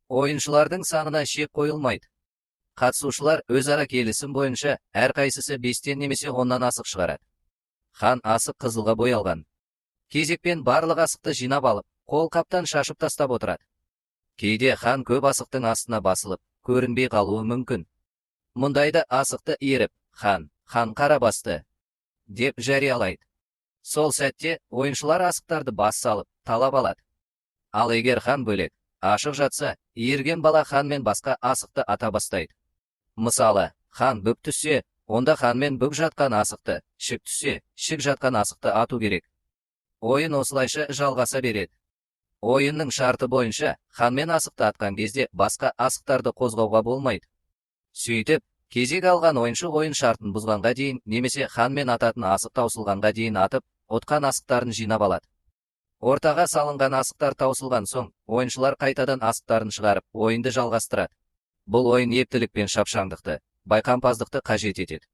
Ойыншылардың санына шек қойылмайды. Қатысушылар өзара келісім бойынша әрқайсысы 5-тен немесе 10-нан асық шығарады. Хан асық қызылға боялған. Кезекпен барлық асықты жинап алып, қолқаптан шашып тастап отырады. Кейде хан көп асықтың астына басылып, көрінбей қалуы мүмкін. Мұндайда асықты иіріп, хан қара басты деп жариялайды. Сол сәтте ойыншылар асықтарды бас салып, талап алады. Ал егер хан бөлек, ашық жатса, иірген бала хан мен басқа асықты ата бастайды. Мысалы, хан бүк түссе, онда хан мен бүк жатқан асықты, шік түссе, шік жатқан асықты ату керек. Ойын осылайша жалғаса береді. Ойынның шарты бойынша, хан мен асықты атқан кезде басқа асықтарды қозғауға болмайды. Сөйтіп, кезек алған ойыншы ойын шартын бұзғанға дейін немесе хан мен ататын асық таусылғанға дейін атып, отқан асықтарын жинап алады. Ортаға салынған асықтар таусылған соң, ойыншылар қайтадан асықтарын шығарып, ойынды жалғастырады. Бұл ойын ептілік пен шапшаңдықты, байқампаздықты қажет етеді.